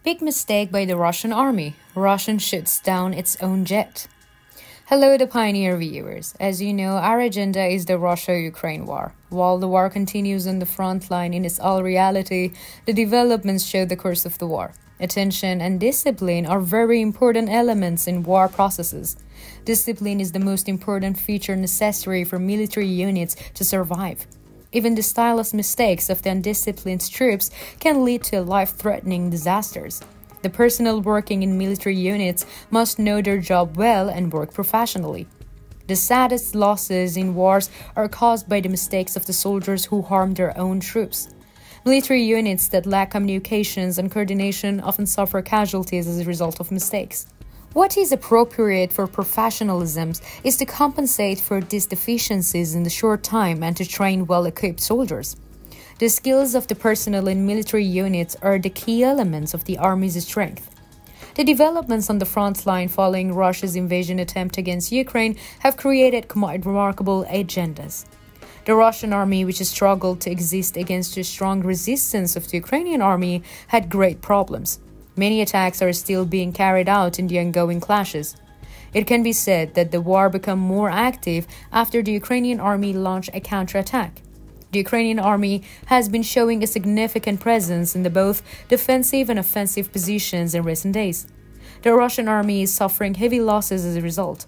Big mistake by the Russian army. Russian shoots down its own jet. Hello, the Pioneer viewers. As you know, our agenda is the Russia-Ukraine war. While the war continues on the front line in its all reality, the developments show the course of the war. Attention and discipline are very important elements in war processes. Discipline is the most important feature necessary for military units to survive. Even the stylist mistakes of the undisciplined troops can lead to life-threatening disasters. The personnel working in military units must know their job well and work professionally. The saddest losses in wars are caused by the mistakes of the soldiers who harm their own troops. Military units that lack communications and coordination often suffer casualties as a result of mistakes. What is appropriate for professionalism is to compensate for these deficiencies in the short time and to train well-equipped soldiers. The skills of the personnel in military units are the key elements of the army's strength. The developments on the front line following Russia's invasion attempt against Ukraine have created quite remarkable agendas. The Russian army, which has struggled to exist against the strong resistance of the Ukrainian army, had great problems. Many attacks are still being carried out in the ongoing clashes. It can be said that the war became more active after the Ukrainian army launched a counterattack. The Ukrainian army has been showing a significant presence in the both defensive and offensive positions in recent days. The Russian army is suffering heavy losses as a result.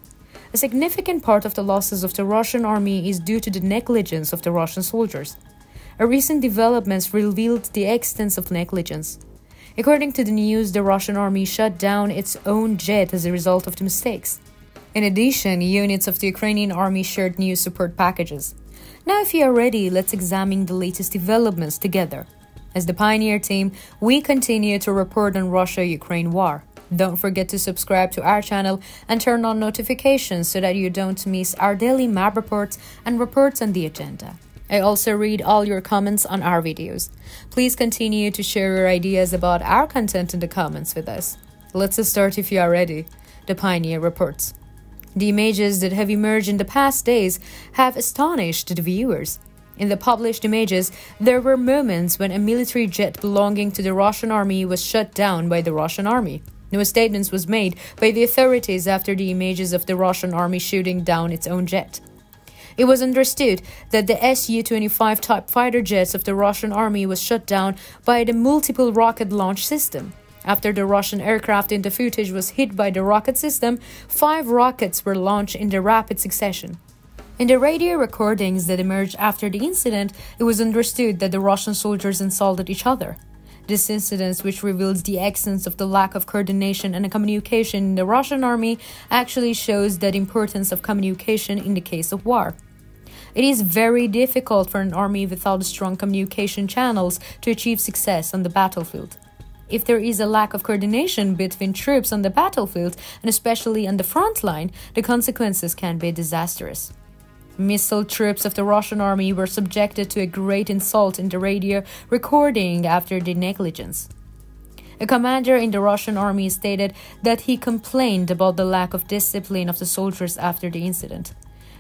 A significant part of the losses of the Russian army is due to the negligence of the Russian soldiers. A recent developments revealed the extent of negligence. According to the news, the Russian army shut down its own jet as a result of the mistakes. In addition, units of the Ukrainian army shared new support packages. Now, if you are ready, let's examine the latest developments together. As the Pioneer team, we continue to report on Russia-Ukraine war. Don't forget to subscribe to our channel and turn on notifications so that you don't miss our daily map reports and reports on the agenda. I also read all your comments on our videos. Please continue to share your ideas about our content in the comments with us. Let's start if you are ready. The Pioneer reports. The images that have emerged in the past days have astonished the viewers. In the published images, there were moments when a military jet belonging to the Russian army was shut down by the Russian army. No statements was made by the authorities after the images of the Russian army shooting down its own jet. It was understood that the Su-25 type fighter jets of the Russian army was shut down by the multiple rocket launch system. After the Russian aircraft in the footage was hit by the rocket system, 5 rockets were launched in the rapid succession. In the radio recordings that emerged after the incident, it was understood that the Russian soldiers insulted each other. This incident, which reveals the essence of the lack of coordination and communication in the Russian army, actually shows the importance of communication in the case of war. It is very difficult for an army without strong communication channels to achieve success on the battlefield. If there is a lack of coordination between troops on the battlefield, and especially on the front line, the consequences can be disastrous. Missile troops of the Russian army were subjected to a great insult in the radio recording after the negligence. A commander in the Russian army stated that he complained about the lack of discipline of the soldiers after the incident.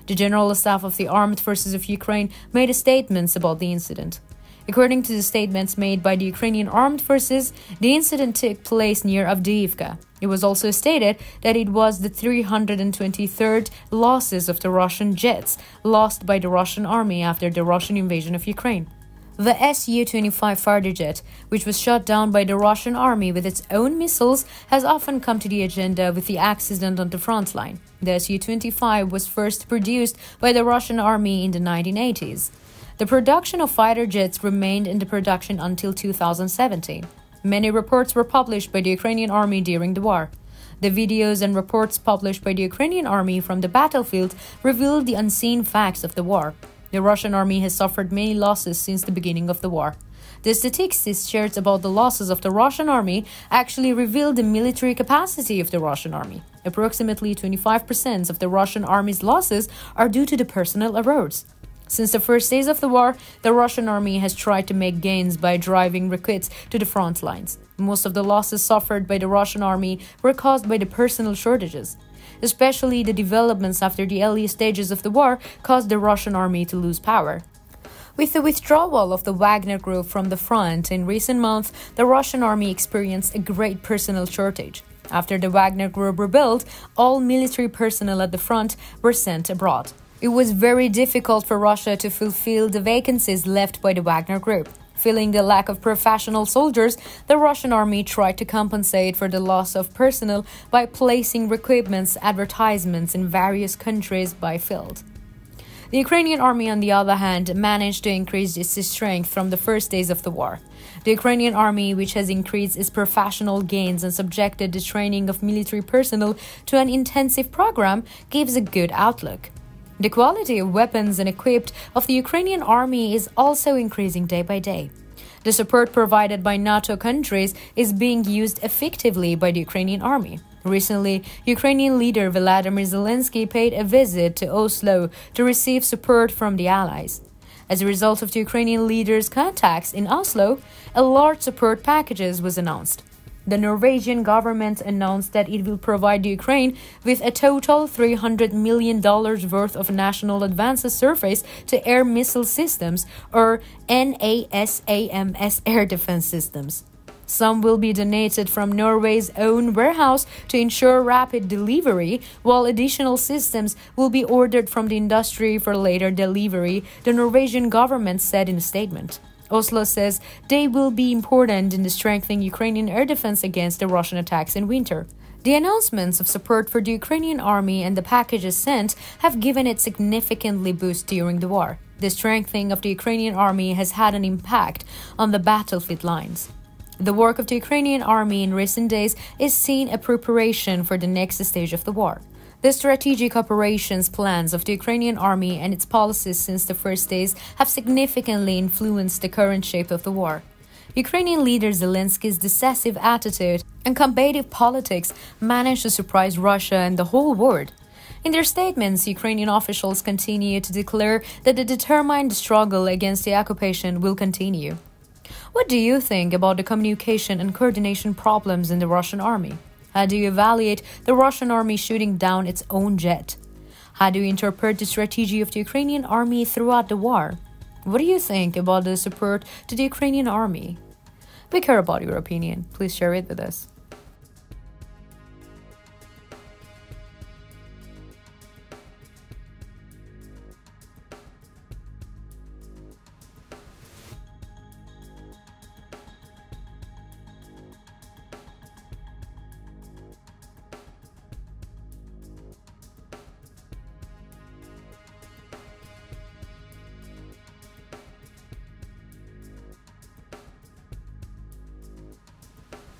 The General Staff of the Armed Forces of Ukraine made statements about the incident. According to the statements made by the Ukrainian Armed Forces, the incident took place near Avdiivka. It was also stated that it was the 323rd losses of the Russian jets lost by the Russian army after the Russian invasion of Ukraine. The Su-25 fighter jet, which was shot down by the Russian army with its own missiles, has often come to the agenda with the accident on the front line. The Su-25 was first produced by the Russian army in the 1980s. The production of fighter jets remained in the production until 2017. Many reports were published by the Ukrainian army during the war. The videos and reports published by the Ukrainian army from the battlefield revealed the unseen facts of the war. The Russian army has suffered many losses since the beginning of the war. The statistics shared about the losses of the Russian army actually reveal the military capacity of the Russian army. Approximately 25% of the Russian army's losses are due to the personnel errors. Since the first days of the war, the Russian army has tried to make gains by driving recruits to the front lines. Most of the losses suffered by the Russian army were caused by the personnel shortages. Especially the developments after the early stages of the war caused the Russian army to lose power. With the withdrawal of the Wagner Group from the front in recent months, the Russian army experienced a great personnel shortage. After the Wagner Group rebuilt, all military personnel at the front were sent abroad. It was very difficult for Russia to fulfill the vacancies left by the Wagner Group. Feeling the lack of professional soldiers, the Russian army tried to compensate for the loss of personnel by placing recruitment advertisements in various countries by field. The Ukrainian army, on the other hand, managed to increase its strength from the first days of the war. The Ukrainian army, which has increased its professional gains and subjected the training of military personnel to an intensive program, gives a good outlook. The quality of weapons and equipped of the Ukrainian army is also increasing day by day. The support provided by NATO countries is being used effectively by the Ukrainian army. Recently, Ukrainian leader Volodymyr Zelensky paid a visit to Oslo to receive support from the allies. As a result of the Ukrainian leader's contacts in Oslo, a large support package was announced. The Norwegian government announced that it will provide Ukraine with a total $300 million worth of National Advanced Surface-to-Air Missile Systems, or NASAMS air defense systems. Some will be donated from Norway's own warehouse to ensure rapid delivery, while additional systems will be ordered from the industry for later delivery, the Norwegian government said in a statement. Oslo says they will be important in strengthening Ukrainian air defense against the Russian attacks in winter. The announcements of support for the Ukrainian army and the packages sent have given it significantly boost during the war. The strengthening of the Ukrainian army has had an impact on the battlefield lines. The work of the Ukrainian army in recent days is seen a preparation for the next stage of the war. The strategic operations plans of the Ukrainian army and its policies since the first days have significantly influenced the current shape of the war. Ukrainian leader Zelensky's decisive attitude and combative politics managed to surprise Russia and the whole world. In their statements, Ukrainian officials continue to declare that the determined struggle against the occupation will continue. What do you think about the communication and coordination problems in the Russian army? How do you evaluate the Russian army shooting down its own jet? How do you interpret the strategy of the Ukrainian army throughout the war? What do you think about the support to the Ukrainian army? We care about your opinion. Please share it with us.